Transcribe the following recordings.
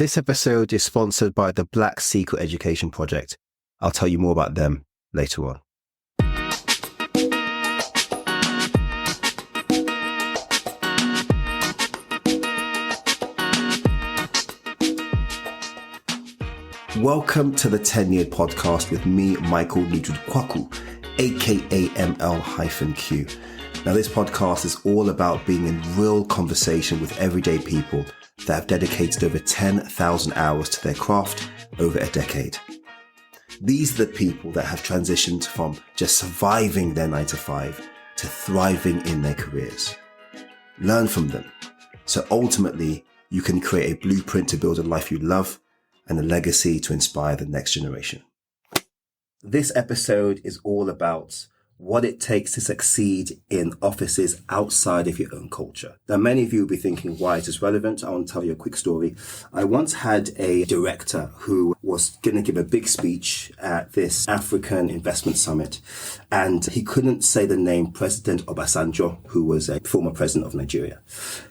This episode is sponsored by the Black Secret Education Project. I'll tell you more about them later on. Welcome to the Tenured Podcast with me, Michael Ludwig-Kwaku, aka ML-Q. Now, this podcast is all about being in real conversation with everyday people that have dedicated over 10,000 hours to their craft over a decade. These are the people that have transitioned from just surviving their 9-to-5 to thriving in their careers. Learn from them, so ultimately you can create a blueprint to build a life you love and a legacy to inspire the next generation. This episode is all about what it takes to succeed in offices outside of your own culture. Now, many of you will be thinking, why is this relevant? I want to tell you a quick story. I once had a director who was going to give a big speech at this African investment summit, and he couldn't say the name President Obasanjo, who was a former president of Nigeria.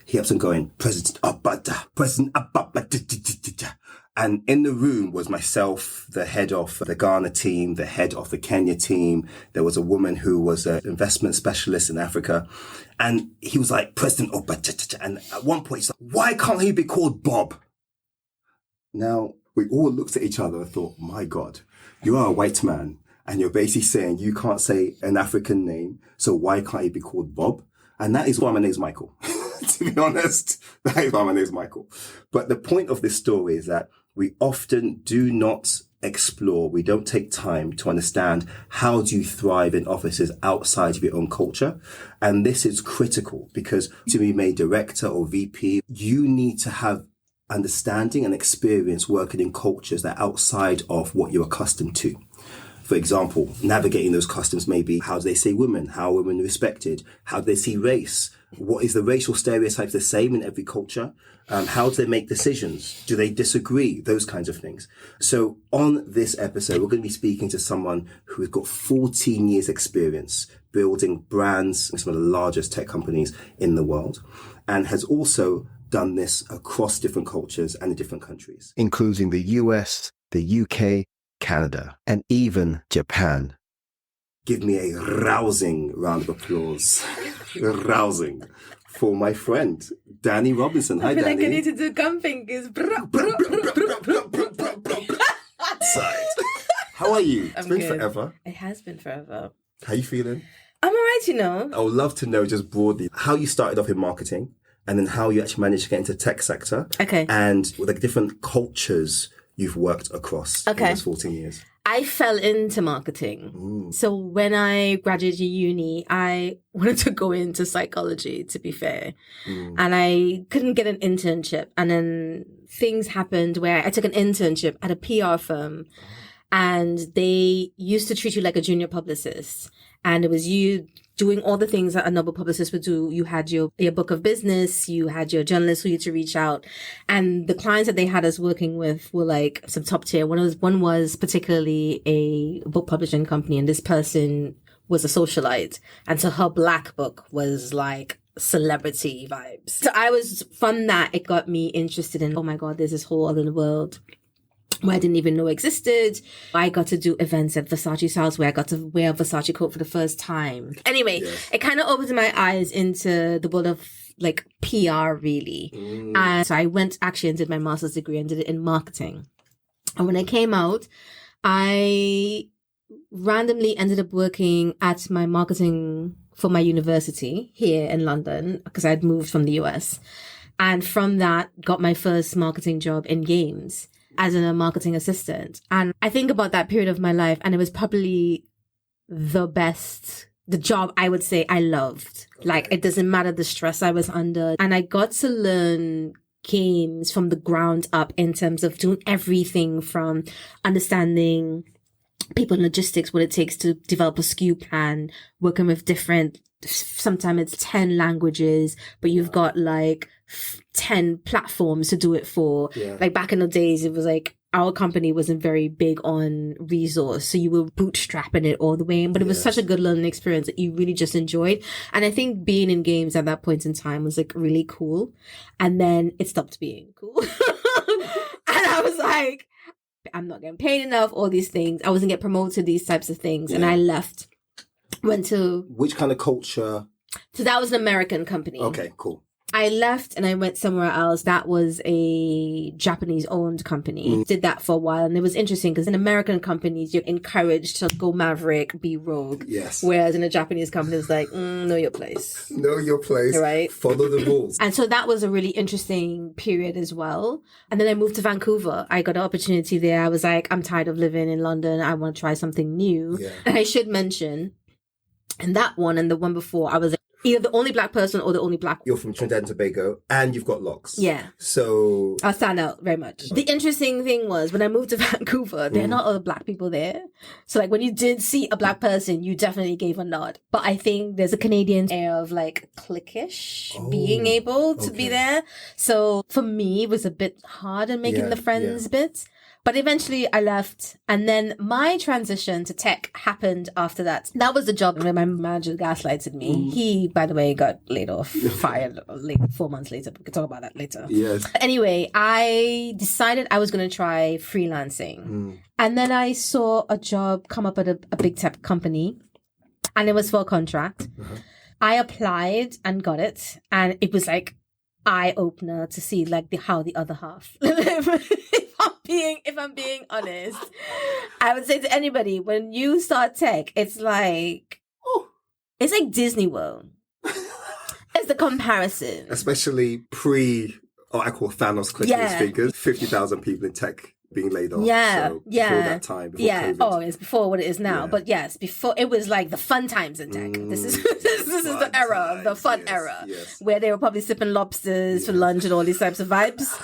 He kept on going, President Abada, President Abada. And in the room was myself, the head of the Ghana team, the head of the Kenya team. There was a woman who was an investment specialist in Africa. And he was like, President Obata. And at one point, he's like, why can't he be called Bob? Now, we all looked at each other and thought, my God, you are a white man. And you're basically saying you can't say an African name. So why can't he be called Bob? And that is why my name is Michael. To be honest, that is why my name is Michael. But the point of this story is that we often do not explore, we don't take time to understand how do you thrive in offices outside of your own culture. And this is critical because to be made director or VP, you need to have understanding and experience working in cultures that are outside of what you're accustomed to. For example, navigating those customs may be how do they see women? How are women respected? How do they see race? What is the racial stereotypes the same in every culture? How do they make decisions? Do they disagree? Those kinds of things. So on this episode, we're going to be speaking to someone who has got 14 years experience building brands in some of the largest tech companies in the world and has also done this across different cultures and in different countries, including the US, the UK, Canada, and even Japan. Give me a rousing round of applause. Rousing. For my friend, Dani Robinson. Hi, I feel Dani. like I need to do gum fingers. Side. How are you? It's been good. forever. It has been forever. How you feeling? I'm alright, you know. I would love to know just broadly how you started off in marketing and then how you actually managed to get into tech sector. Okay. And with the different cultures you've worked across in Okay. those 14 years. I fell into marketing. So when I graduated uni, I wanted to go into psychology, to be fair. And I couldn't get an internship. And then things happened where I took an internship at a PR firm and they used to treat you like a junior publicist. And it was you doing all the things that a noble publicist would do. You had your book of business, you had your journalists who you to reach out. And the clients that they had us working with were like some top tier. One was particularly a book publishing company, and this person was a socialite. And so her black book was like celebrity vibes. So I was, from that, it got me interested in, oh my God, there's this whole other world where I didn't even know existed. I got to do events at Versace House where I got to wear a Versace coat for the first time. Anyway, It kind of opened my eyes into the world of like PR really. And so I went actually and did my master's degree and did it in marketing. And when I came out, I randomly ended up working at my marketing for my university here in London because I'd moved from the US. And from that, got my first marketing job in games as a marketing assistant. And I think about that period of my life, and it was probably the job I would say I loved. Like, it doesn't matter the stress I was under. And I got to learn games from the ground up in terms of doing everything from understanding people in logistics, what it takes to develop a SKU plan, working with different, sometimes it's 10 languages, but you've got like 10 platforms to do it for. Like back in the days, it was like our company wasn't very big on resource. So you were bootstrapping it all the way in, but it was such a good learning experience that you really just enjoyed. And I think being in games at that point in time was like really cool. And then it stopped being cool. I was like, I'm not getting paid enough, all these things. I wasn't getting promoted to these types of things. And I left, went to... Which kind of culture? So that was an American company. Okay, cool. I left and I went somewhere else. That was a Japanese-owned company. Did that for a while. And it was interesting because in American companies, you're encouraged to go maverick, be rogue. Yes. Whereas in a Japanese company, it's like, know your place. Know your place. Right. Follow the rules. And so that was a really interesting period as well. And then I moved to Vancouver. I got an opportunity there. I was like, I'm tired of living in London. I want to try something new. Yeah. And I should mention, in that one and the one before, I was either the only black person or the only black... You're from Trinidad and Tobago and you've got locks. Yeah. So... I stand out very much. The interesting thing was when I moved to Vancouver, there are not other black people there. So like when you did see a black person, you definitely gave a nod. But I think there's a Canadian air of like cliquish being able to be there. So for me, it was a bit hard in making the friends bit. But eventually I left. And then my transition to tech happened after that. That was the job where my manager gaslighted me. He, by the way, got laid off, fired 4 months later. We can talk about that later. Yes. Anyway, I decided I was going to try freelancing. And then I saw a job come up at a big tech company. And it was for a contract. I applied and got it. And it was like eye-opener to see like how the other half if I'm being honest, I would say to anybody, when you start tech, it's like Disney World. It's the comparison. Especially I call Thanos clicking his fingers, 50,000 people in tech being laid off. Before that time, before COVID. Oh, it's before what it is now. But yes, before it was like the fun times in tech. This is the era, the fun era, where they were probably sipping lobsters for lunch and all these types of vibes.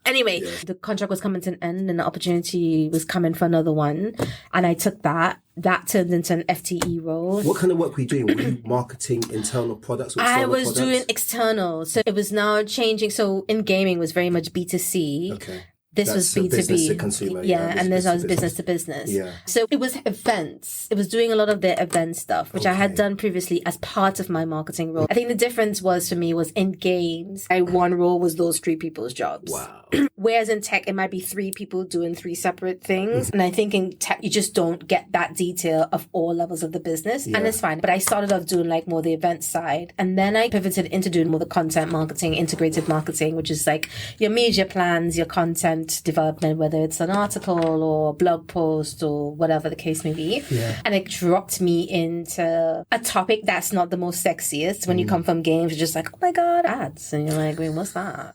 Anyway, the contract was coming to an end and the opportunity was coming for another one. And I took that. That turned into an FTE role. What kind of work were you doing? Were you marketing internal products or external I was products? doing external. So it was now changing. So in gaming was very much B2C. Okay. This was B2B. Business to consumer. And this was business to business. Yeah. So it was events. It was doing a lot of their event stuff, which I had done previously as part of my marketing role. I think the difference was for me was in games, one role was those 3 people's jobs. Wow. Whereas in tech, it might be 3 people doing 3 separate things. And I think in tech, you just don't get that detail of all levels of the business. And it's fine. But I started off doing like more the event side. And then I pivoted into doing more the content marketing, integrated marketing, which is like your media plans, your content development, whether it's an article or blog post or whatever the case may be. And it dropped me into a topic that's not the most sexiest. When you come from games, you're just like, oh my God, ads. And you're like, wait, what's that?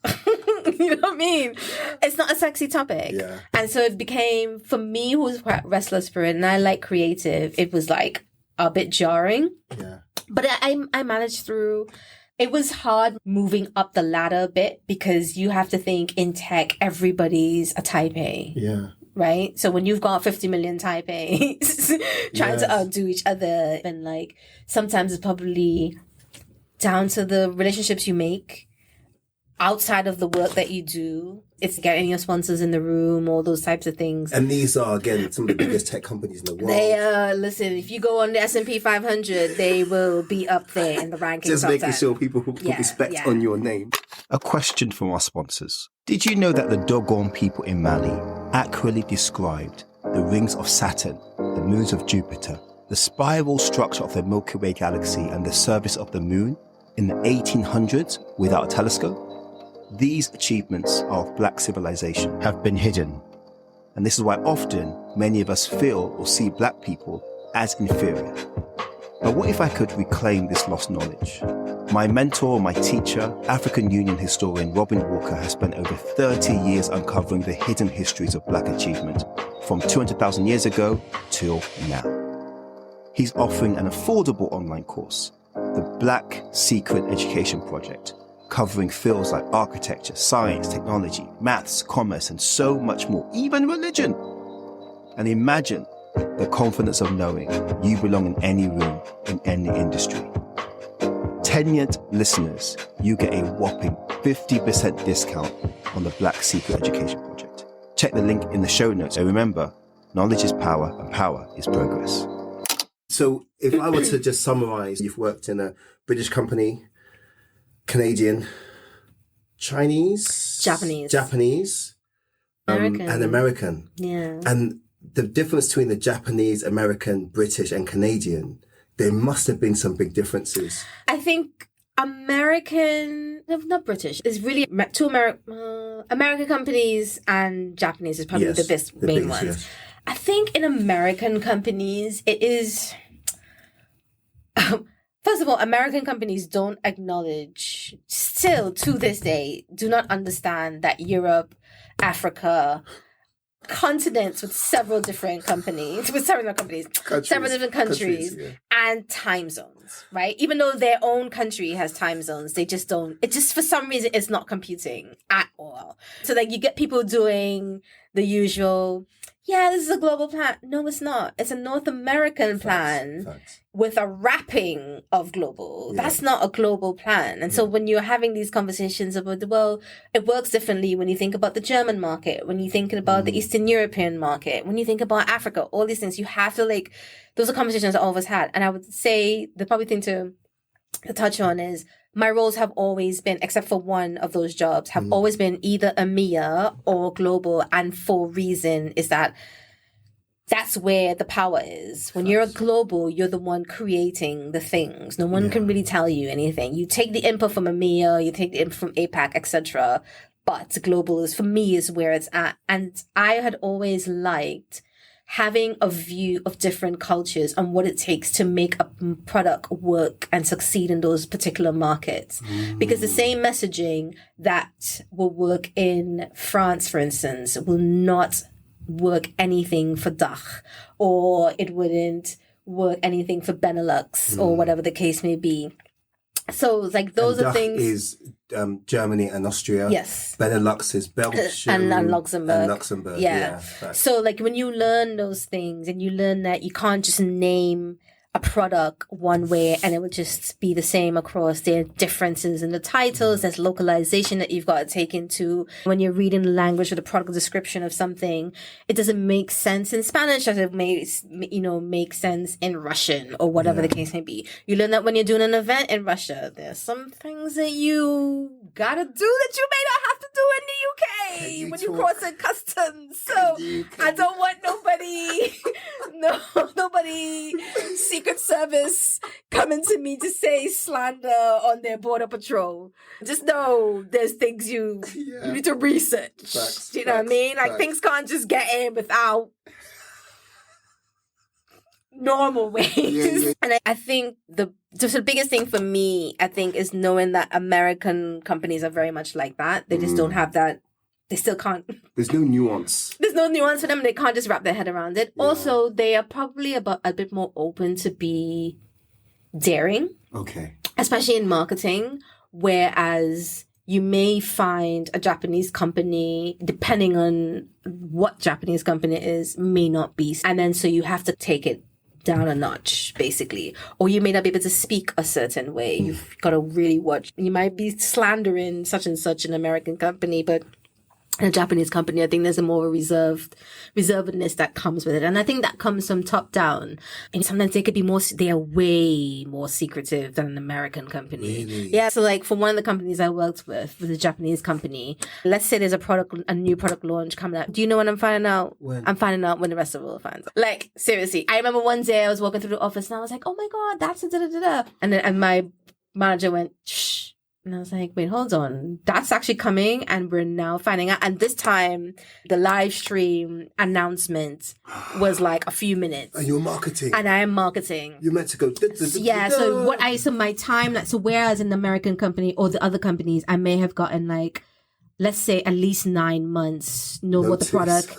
You know what I mean? It's not a sexy topic. And so it became, for me, who's quite restless spirit and I like creative, it was like a bit jarring. But I managed through. It was hard moving up the ladder a bit because you have to think in tech, everybody's a type A. Right? So when you've got 50 million type A's trying to outdo each other, and like sometimes it's probably down to the relationships you make outside of the work that you do. It's getting your sponsors in the room, all those types of things. And these are, again, some of the biggest tech companies in the world. They are, listen, if you go on the S&P 500, they will be up there in the rankings. Just making sure people put respect on your name. A question from our sponsors. Did you know that the Dogon people in Mali accurately described the rings of Saturn, the moons of Jupiter, the spiral structure of the Milky Way galaxy, and the surface of the moon in the 1800s without a telescope? These achievements of black civilization have been hidden. And this is why often many of us feel or see black people as inferior. But what if I could reclaim this lost knowledge? My mentor, my teacher, African Union historian Robin Walker has spent over 30 years uncovering the hidden histories of black achievement from 200,000 years ago till now. He's offering an affordable online course, the Black Secret Education Project, covering fields like architecture, science, technology, maths, commerce, and so much more, even religion. And imagine the confidence of knowing you belong in any room, in any industry. Tenured listeners, you get a whopping 50% discount on the Black Secret Education Project. Check the link in the show notes. And remember, knowledge is power and power is progress. So if I were to just summarize, you've worked in a British company, Canadian, Chinese? Japanese. Japanese. and American. Yeah. And the difference between the Japanese, American, British, and Canadian, there must have been some big differences. I think American, no, not British, is really two American companies and Japanese is probably the main ones. Yes. I think in American companies, it is... First of all, American companies don't acknowledge, still to this day, do not understand that Europe, Africa, continents with several different countries, several different countries and time zones, right? Even though their own country has time zones, they just don't, it just, for some reason, it's not computing at all. So like you get people doing the usual, yeah, this is a global plan. No, it's not. It's a North American plan. Facts. With a wrapping of global. Yeah. That's not a global plan. And so when you're having these conversations about, well, it works differently when you think about the German market, when you think about the Eastern European market, when you think about Africa, all these things, you have to like, those are conversations I always had. And I would say the probably thing to touch on is my roles have always been, except for one of those jobs, have always been either EMEA or global. And for reason is that that's where the power is. When you're a global, you're the one creating the things. No one can really tell you anything. You take the input from EMEA, you take the input from APAC, etc. But global is, for me, is where it's at. And I had always liked having a view of different cultures and what it takes to make a product work and succeed in those particular markets. Because the same messaging that will work in France, for instance, will not work anything for DACH, or it wouldn't work anything for Benelux or whatever the case may be. So like those and are DACH things is Germany and Austria. Yes. Benelux is Belgium and Luxembourg. Yeah. So like when you learn those things and you learn that you can't just name a product one way and it would just be the same across. There are differences in the titles. There's localization that you've got to take into when you're reading the language or the product description of something. It doesn't make sense in Spanish as it makes, make sense in Russian or whatever the case may be. You learn that when you're doing an event in Russia, there's some things that you gotta do that you may not have to do in the UK when you cross in customs. So I don't want nobody Secret Service coming to me to say slander on their border patrol. Just know there's things you need to research. Facts, do you know what I mean? Like things can't just get in without normal ways. And I think the biggest thing for me, I think, is knowing that American companies are very much like that. They just don't have that. They still can't. There's no nuance. There's no nuance for them. They can't just wrap their head around it. Yeah. Also, they are probably a bit more open to be daring. Okay. Especially in marketing, whereas you may find a Japanese company, depending on what Japanese company it is, may not be. And then so you have to take it down a notch, basically. Or you may not be able to speak a certain way. You've got to really watch. You might be slandering such and such an American company, but in a Japanese company, I think there's a more reservedness that comes with it. And I think that comes from top down. And sometimes they are way more secretive than an American company. Really? Yeah. So like for one of the companies I worked with a Japanese company, let's say there's a new product launch coming out. Do you know when I'm finding out? When? I'm finding out when the rest of the world finds out. Like, seriously. I remember one day I was walking through the office and I was like, oh my God, that's a da-da-da-da. And my manager went, shh. And I was like, wait, hold on. That's actually coming and we're now finding out. And this time, the live stream announcement was like a few minutes. And you're marketing. And I am marketing. You're meant to go. Yeah, so my time, so whereas in the American company or the other companies, I may have gotten like, let's say at least 9 months, what the product.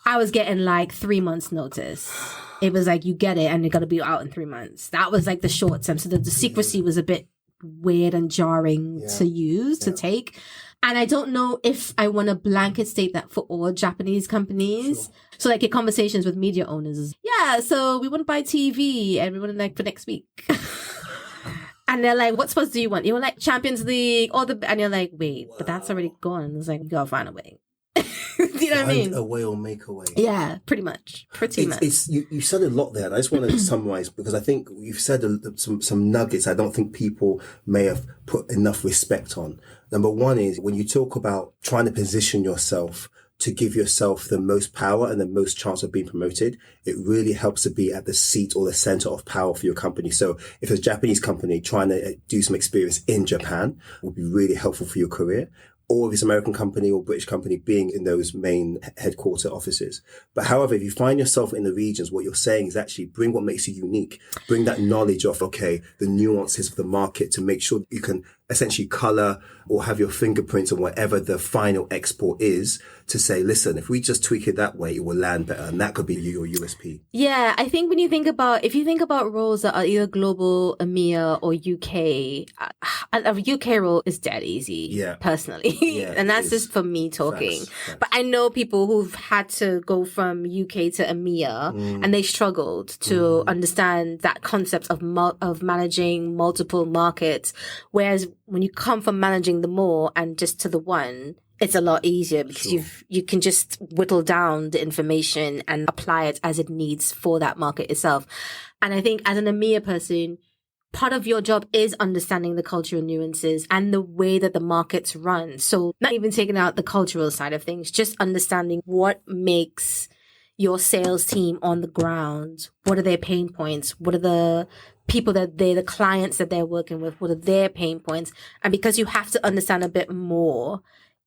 I was getting like 3 months notice. It was like, you get it and you're going to be out in 3 months. That was like the short term. So the secrecy was a bit weird and jarring to take. And I don't know if I want to blanket state that for all Japanese companies. Sure. So like in conversations with media owners, so we want to buy TV and we want to like for next week. And they're like, what sports do you want? You want like Champions League, and you're like, wait, but that's already gone. It's like, you gotta find a way. Do you know what I mean? A way or make a way. Yeah, pretty much. You said a lot there. And I just want to summarize because I think you've said some nuggets I don't think people may have put enough respect on. Number one is when you talk about trying to position yourself to give yourself the most power and the most chance of being promoted. It really helps to be at the seat or the center of power for your company. So if it's a Japanese company trying to do some experience in Japan, will be really helpful for your career. Or if it's an American company or British company, being in those main headquarter offices. But however, if you find yourself in the regions, what you're saying is actually bring what makes you unique. Bring that knowledge of, okay, the nuances of the market to make sure you can essentially color or have your fingerprints on whatever the final export is to say, listen, if we just tweak it that way, it will land better. And that could be your USP. Yeah, I think if you think about roles that are either global, EMEA or UK, a UK role is dead easy, personally. Yeah, and that's just for me talking. Facts. But I know people who've had to go from UK to EMEA and they struggled to understand that concept of managing multiple markets. Whereas when you come from managing the more and just to the one, it's a lot easier because you can just whittle down the information and apply it as it needs for that market itself. And I think as an EMEA person, part of your job is understanding the cultural nuances and the way that the markets run. So not even taking out the cultural side of things, just understanding what makes your sales team on the ground. What are their pain points? What are the people the clients that they're working with? What are their pain points? And because you have to understand a bit more,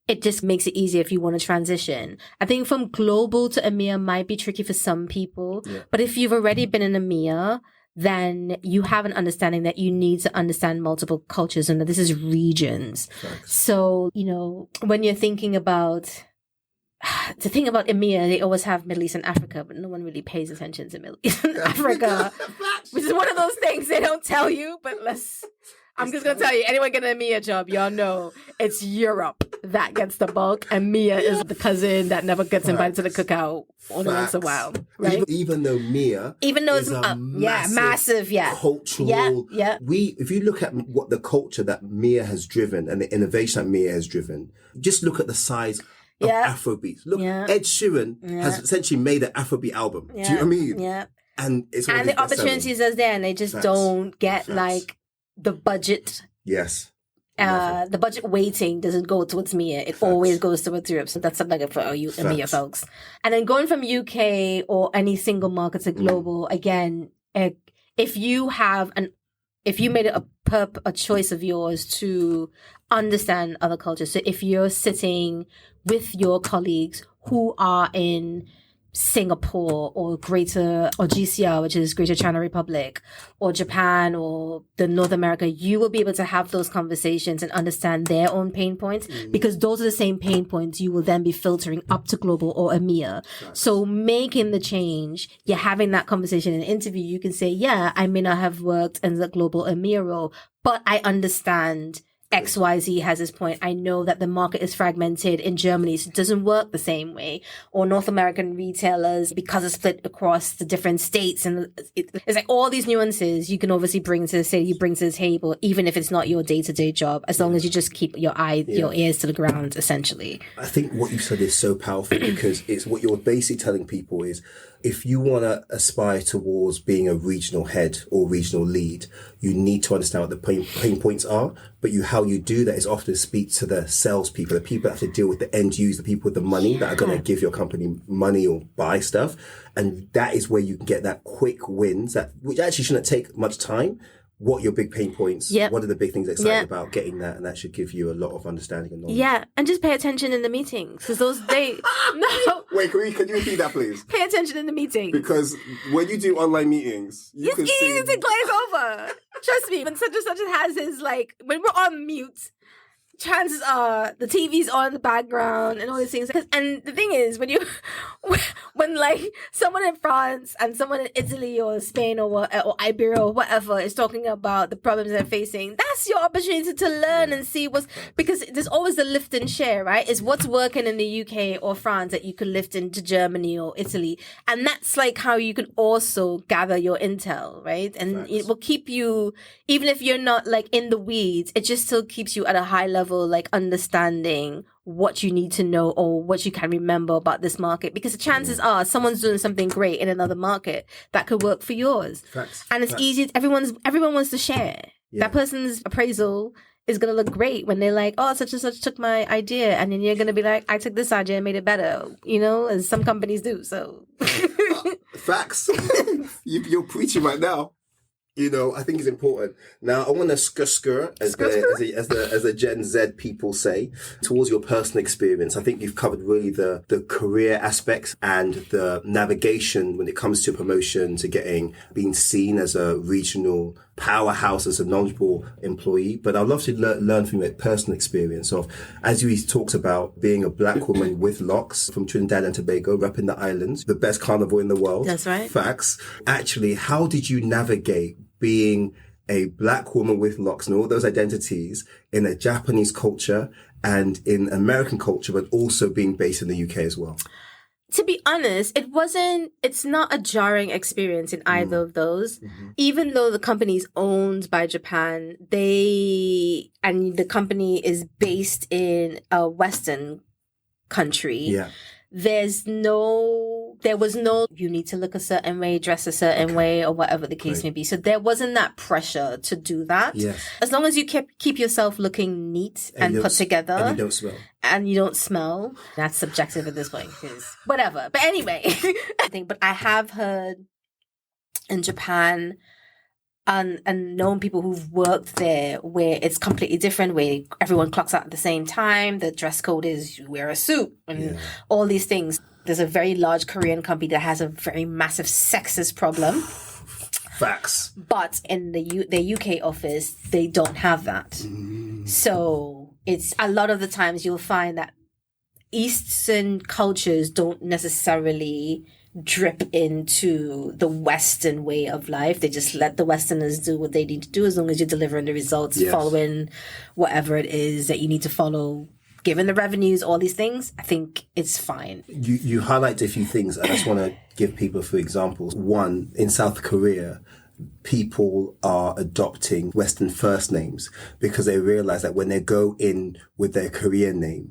it just makes it easier if you want to transition. I think from global to EMEA might be tricky for some people, but if you've already been in EMEA, then you have an understanding that you need to understand multiple cultures and that this is regions. Thanks. So, when you're thinking about the thing about EMEA, they always have Middle East and Africa, but no one really pays attention to Middle East and Africa, which is one of those things they don't tell you, but I'm just going to tell you, anyone getting an EMEA job, y'all know it's Europe that gets the bulk, and Mia is the cousin that never gets invited to the cookout only once in a while, right? Even though Mia it's a massive cultural, if you look at what the culture that Mia has driven and the innovation that Mia has driven, just look at the size of Afrobeats. Look, Ed Sheeran has essentially made an Afrobeat album. Do you know what I mean? Yeah. And the opportunities are there, and they just don't get the budget. Yes. The budget weighting doesn't go towards Mia. It always goes towards Europe. So that's something for you EMEA folks. And then going from UK or any single market to global, again, if you made it a choice of yours to understand other cultures. So if you're sitting with your colleagues who are in Singapore or GCR, which is Greater China Republic, or Japan or the North America, you will be able to have those conversations and understand their own pain points because those are the same pain points you will then be filtering up to global or EMEA. So making the change, you're having that conversation in an interview, you can say, I may not have worked in the global EMEA role, but I understand XYZ has this point. I know that the market is fragmented in Germany, so it doesn't work the same way. Or North American retailers, because it's split across the different states. And it's like all these nuances you can obviously bring to the table, even if it's not your day-to-day job, as long as you just keep your ears to the ground, essentially. I think what you said is so powerful because it's what you're basically telling people is if you want to aspire towards being a regional head or regional lead, you need to understand what the pain points are. But how you do that is often speak to the salespeople, the people that have to deal with the end user, the people with the money that are going to give your company money or buy stuff. And that is where you can get that quick wins, which actually shouldn't take much time. What are your big pain points? What are the big things that excited about getting that? And that should give you a lot of understanding and knowledge. Yeah, and just pay attention in the meetings because no. Wait, can you repeat that, please? Pay attention in the meetings because when you do online meetings, it's easy to glaze over. Trust me, when such and such has his when we're on mute, chances are the TV's on in the background and all these things. And the thing is, when someone in France and someone in Italy or Spain or Iberia or whatever is talking about the problems they're facing, that's your opportunity to learn and see because there's always the lift and share, right? It's what's working in the UK or France that you could lift into Germany or Italy. And that's how you can also gather your intel, right? And it will keep you, even if you're not in the weeds, it just still keeps you at a high level, understanding what you need to know or what you can remember about this market, because the chances are someone's doing something great in another market that could work for yours. And it's easy. Everyone wants to share. That person's appraisal is going to look great when they're like, oh, such and such took my idea. And then you're going to be like, I took this idea and made it better, as some companies do. So facts. You're preaching right now. I think it's important. Now, I want to skr as the Gen Z people say, towards your personal experience. I think you've covered really the career aspects and the navigation when it comes to promotion, to being seen as a regional powerhouse, as a knowledgeable employee. But I'd love to learn from your personal experience of, as you talked about being a black woman with locks from Trinidad and Tobago, repping the islands, the best carnival in the world. That's right. Facts. Actually, how did you navigate being a black woman with locks and all those identities in a Japanese culture and in American culture, but also being based in the UK as well? To be honest, it's not a jarring experience in either of those. Mm-hmm. Even though the company is owned by Japan, the company is based in a Western country. Yeah. There was no, you need to look a certain way, dress a certain way, or whatever the case may be. So there wasn't that pressure to do that. Yes. As long as you keep yourself looking neat and put together. And you don't smell. And you don't smell. That's subjective at this point, because whatever. But anyway, but I have heard in Japan and known people who've worked there where it's completely different, where everyone clocks out at the same time. The dress code is you wear a suit and all these things. There's a very large Korean company that has a very massive sexist problem. Facts. But in the UK office, they don't have that. So it's a lot of the times you'll find that Eastern cultures don't necessarily drip into the Western way of life. They just let the Westerners do what they need to do, as long as you're delivering the results, following whatever it is that you need to follow, given the revenues, all these things. I think it's fine. You highlighted a few things. I just want to give people a few examples. One, in South Korea, people are adopting Western first names because they realize that when they go in with their Korean name,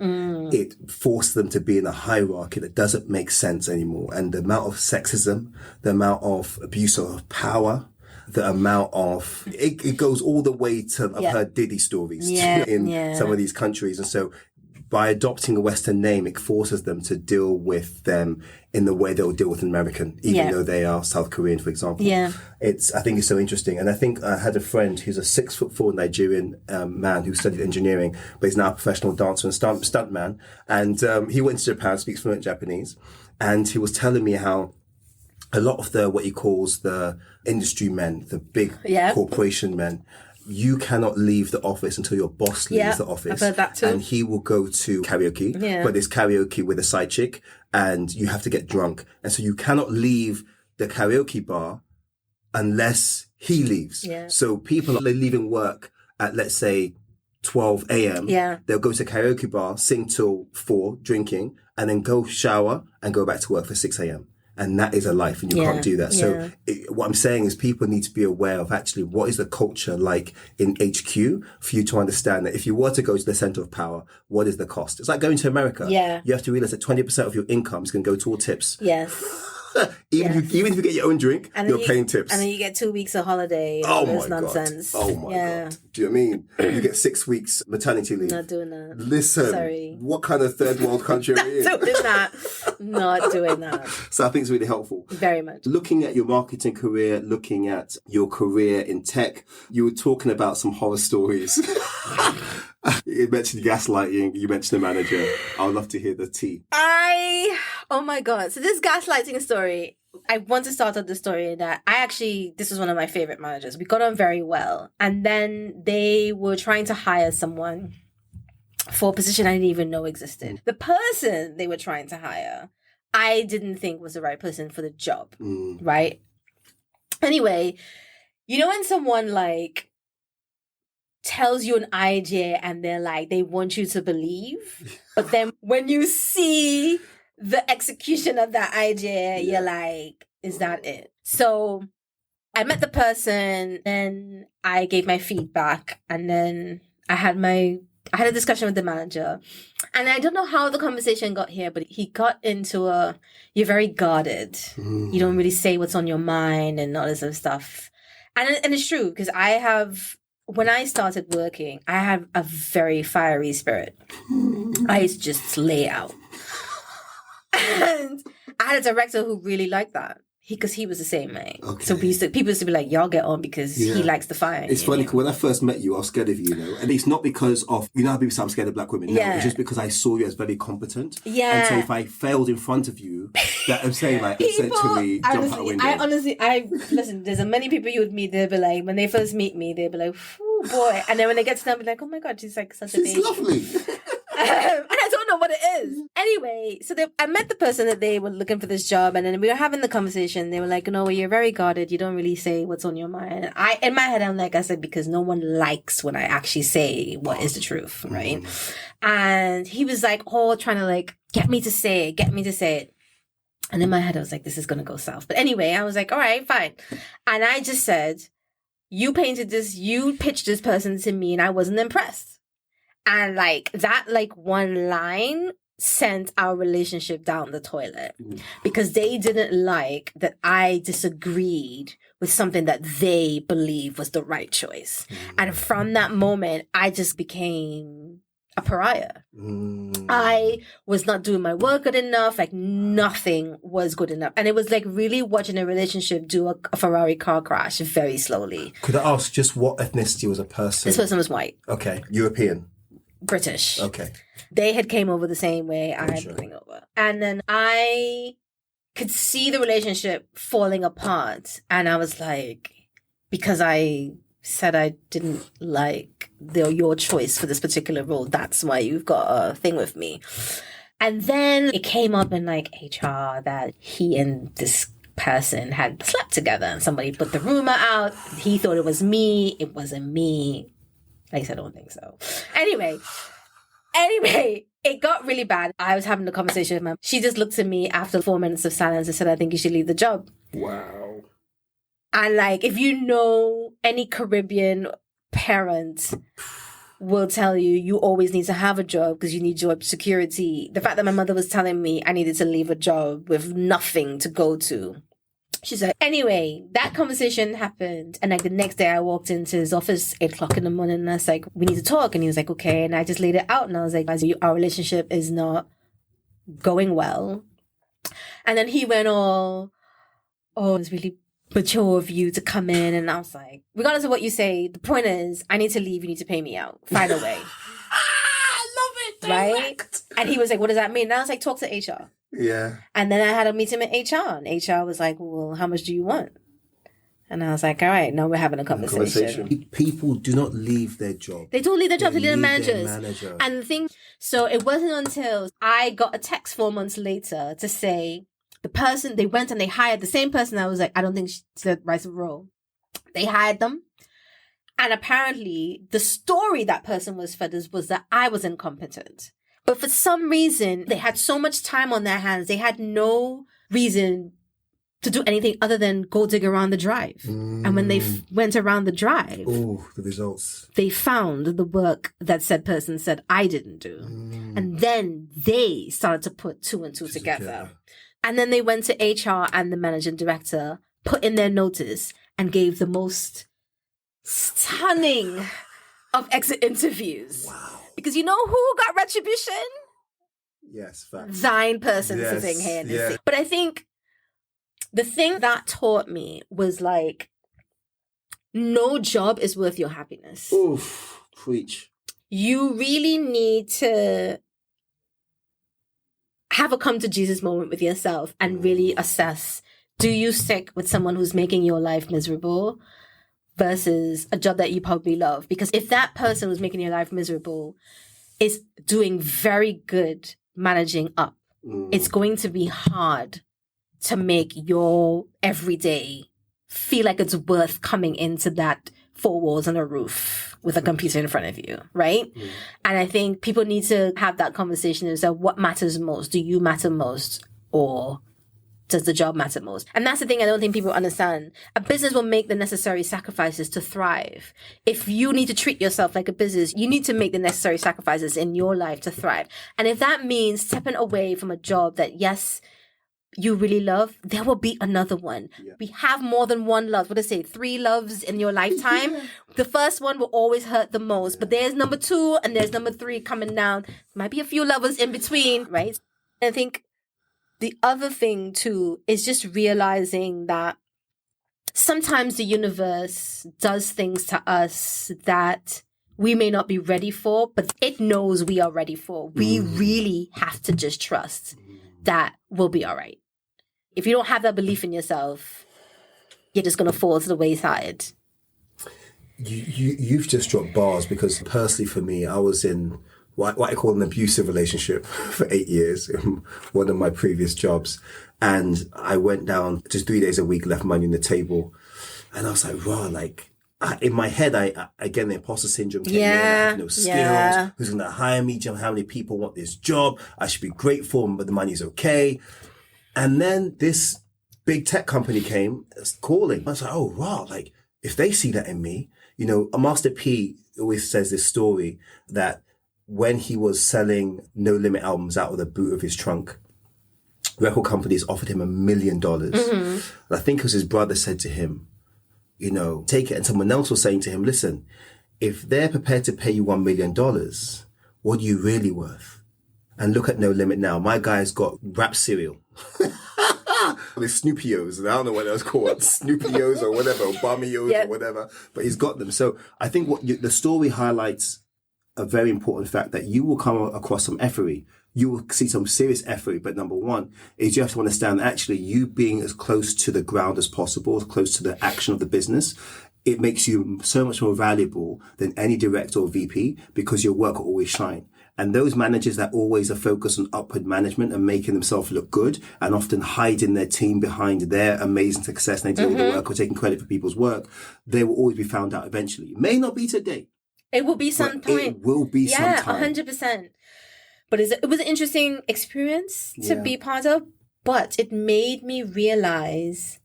it forces them to be in a hierarchy that doesn't make sense anymore. And the amount of sexism, the amount of abuse of power, the amount of, it goes all the way to, I've heard Diddy stories in some of these countries. And so by adopting a Western name, it forces them to deal with them in the way they'll deal with an American, even though they are South Korean, for example. Yeah. I think it's so interesting. And I think I had a friend who's a 6'4" Nigerian man who studied engineering, but he's now a professional dancer and stuntman. And he went to Japan, speaks fluent Japanese. And he was telling me how a lot of what he calls the industry men, the big corporation men, you cannot leave the office until your boss leaves the office. I've heard that too. And he will go to karaoke, but it's karaoke with a side chick, and you have to get drunk. And so you cannot leave the karaoke bar unless he leaves. Yeah. So people are leaving work at, let's say, 12 a.m. Yeah. They'll go to a karaoke bar, sing till 4, drinking, and then go shower and go back to work for 6 a.m. And that is a life, and you can't do that. So what I'm saying is people need to be aware of actually what is the culture like in HQ for you to understand that if you were to go to the center of power, what is the cost? It's like going to America. Yeah. You have to realize that 20% of your income is going to go toward tips. Yes. Even if you get your own drink, you're paying tips. And then you get 2 weeks of holiday. And all this nonsense. Oh my God. Do you know what I mean? You get 6 weeks maternity leave. Not doing that. Listen. Sorry. What kind of third world country are we in? Not doing that. Not doing that. So I think it's really helpful. Very much. Looking at your marketing career, looking at your career in tech, you were talking about some horror stories. You mentioned gaslighting. You mentioned a manager. I would love to hear the tea. Oh my God. So this gaslighting story, I want to start off the story that this was one of my favorite managers. We got on very well. And then they were trying to hire someone for a position I didn't even know existed. The person they were trying to hire, I didn't think was the right person for the job. Right? Anyway, you know when someone tells you an idea and they want you to believe, but then when you see the execution of that idea, you're like, is that it? So I met the person, and I gave my feedback, and then I had a discussion with the manager, and I don't know how the conversation got here, but he got into you're very guarded. You don't really say what's on your mind and all this other stuff. And it's true, because I have when I started working, I had a very fiery spirit. I used to just lay out. And I had a director who really liked that. Because he was the same way. Okay. So people used to be like, y'all get on because he likes the fire. It's funny, because when I first met you, I was scared of you, And it's not because of, how people say I'm scared of black women. No, it's just because I saw you as very competent. Yeah. And so if I failed in front of you, that I'm saying, like, essentially jump out a window. Listen, there's many people you would meet, they'll be like, when they first meet me, they'll be like, oh boy. And then when they get to know, they'll be like, oh my God, she's like such a baby. She's lovely. And I don't know what it is. Anyway, so I met the person that they were looking for this job, and then we were having the conversation. They were like, no, you're very guarded. You don't really say what's on your mind. And in my head, I'm like, I said, because no one likes when I actually say what is the truth, right? And he was like, trying to like, get me to say it. And in my head, I was like, this is going to go south. But anyway, I was like, all right, fine. And I just said, you pitched this person to me, and I wasn't impressed. And like that, like one line sent our relationship down the toilet because they didn't like that I disagreed with something that they believed was the right choice. And from that moment, I just became a pariah. I was not doing my work good enough. Like nothing was good enough. And it was like really watching a relationship do a Ferrari car crash very slowly. Could I ask just what ethnicity was a person? This person was white. Okay. European. British. Okay. They had came over the same way I had coming over. And then I could see the relationship falling apart. And I was like, because I said I didn't like your choice for this particular role, that's why you've got a thing with me. And then it came up in like HR that he and this person had slept together, and somebody put the rumor out. He thought it was me. It wasn't me. At least I don't think so. Anyway, it got really bad. I was having a conversation with my mom. She just looked at me after 4 minutes of silence and said, I think you should leave the job. Wow. And like, if you know any Caribbean parent will tell you, you always need to have a job because you need job security. The fact that my mother was telling me I needed to leave a job with nothing to go to. She's like, anyway, that conversation happened. And like the next day I walked into his office 8:00 in the morning and I was like, we need to talk. And he was like, okay. And I just laid it out. And I was like, our relationship is not going well. And then he went it was really mature of you to come in. And I was like, regardless of what you say, the point is, I need to leave. You need to pay me out. Find a way. I love it. Direct. Right? And he was like, what does that mean? And I was like, talk to HR. Yeah. And then I had a meeting with HR, and HR was like, well, how much do you want? And I was like, all right, now we're having a conversation. People do not leave their job. They don't leave their job, they leave their managers. And the thing, so it wasn't until I got a text 4 months later to say the person, they went and they hired the same person. I was like, I don't think she's the right role. They hired them. And apparently the story that person was fed was that I was incompetent. But for some reason, they had so much time on their hands. They had no reason to do anything other than go dig around the drive. And when they went around the drive, the results, they found the work that said person said I didn't do. And then they started to put two and two together. And then they went to HR and the managing director, put in their notice, and gave the most stunning of exit interviews. Wow. Because you know who got retribution? Yes, facts. Thine person sitting here in this seat. But I think the thing that taught me was like, no job is worth your happiness. Oof, preach. You really need to have a come to Jesus moment with yourself and really assess, do you stick with someone who's making your life miserable versus a job that you probably love? Because if that person who's making your life miserable is doing very good managing up, it's going to be hard to make your everyday feel like it's worth coming into that four walls and a roof with a computer in front of you, right? And I think people need to have that conversation and say, what matters most? Do you matter most, or does the job matter most? And that's the thing I don't think people understand. A business will make the necessary sacrifices to thrive. If you need to treat yourself like a business, you need to make the necessary sacrifices in your life to thrive. And if that means stepping away from a job that, yes, you really love, there will be another one. Yeah. We have more than one love. What do I say? 3 loves in your lifetime. The first one will always hurt the most, but there's number 2 and there's number 3 coming down. Might be a few lovers in between, right? And I think the other thing too is just realizing that sometimes the universe does things to us that we may not be ready for, but it knows we are ready for. We really have to just trust that we'll be all right. If you don't have that belief in yourself, you're just going to fall to the wayside. You've just dropped bars, because personally for me, I was in what I call an abusive relationship for 8 years in one of my previous jobs. And I went down just 3 days a week, left money on the table. And I was like, wow, like, in my head, again, the imposter syndrome came in. I have no skills. Who's going to hire me? Do you know how many people want this job? I should be grateful, but the money's okay. And then this big tech company came calling. I was like, oh, wow, like, if they see that in me, you know, Master P always says this story that when he was selling No Limit albums out of the boot of his trunk, record companies offered him $1 million. And I think it was his brother said to him, you know, take it. And someone else was saying to him, listen, if they're prepared to pay you $1 million, what are you really worth? And look at No Limit now. My guy's got rap cereal. There's Snoopy-O's, and I don't know what that was called, Snoopy-O's or whatever, Obama-O's or whatever, but he's got them. So I think the story highlights a very important fact that you will come across some efforty. You will see some serious effort, but number one is you have to understand that actually you being as close to the ground as possible, as close to the action of the business, it makes you so much more valuable than any director or VP, because your work will always shine. And those managers that always are focused on upward management and making themselves look good and often hiding their team behind their amazing success and they do all the work or taking credit for people's work, they will always be found out eventually. It may not be today. It will be some point. It will be some time. 100%. But it was an interesting experience to be part of, but it made me realize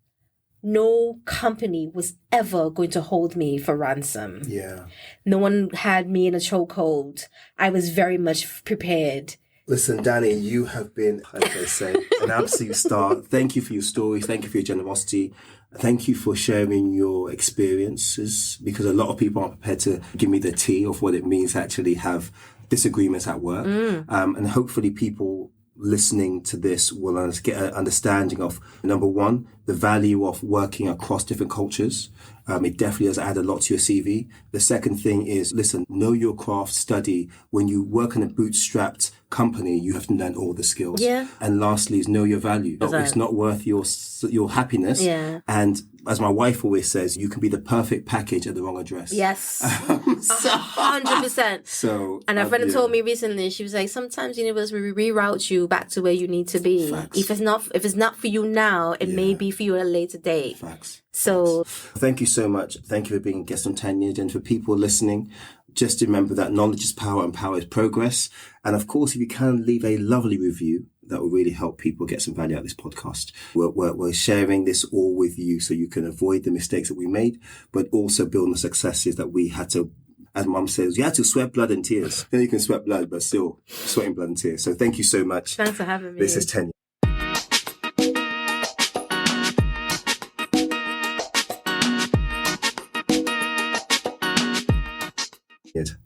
no company was ever going to hold me for ransom. Yeah. No one had me in a chokehold. I was very much prepared. Listen, Dani, you have been, like I say, an absolute star. Thank you for your story. Thank you for your generosity. Thank you for sharing your experiences, because a lot of people aren't prepared to give me the tea of what it means to actually have disagreements at work. And hopefully people listening to this will get an understanding of, number one, the value of working across different cultures. It definitely does add a lot to your CV. The second thing is, listen, know your craft, study. When you work in a bootstrapped company, you have to learn all the skills. Yeah. And lastly is know your value. It's not worth your happiness. Yeah. And as my wife always says, you can be the perfect package at the wrong address. Yes. 100%. So, and a friend told me recently, she was like, sometimes the universe will reroute you back to where you need to be. Facts. If it's not for you now, it may be for you at a later date. Facts. So thank you so much. Thank you for being a guest on Tenured. And for people listening, just remember that knowledge is power and power is progress. And of course, if you can leave a lovely review, that will really help people get some value out of this podcast. We're sharing this all with you so you can avoid the mistakes that we made, but also build on the successes that we had to, as Mum says, you had to sweat blood and tears. Then you can sweat blood, but still sweating blood and tears. So thank you so much. Thanks for having me. This is Tenured. Good.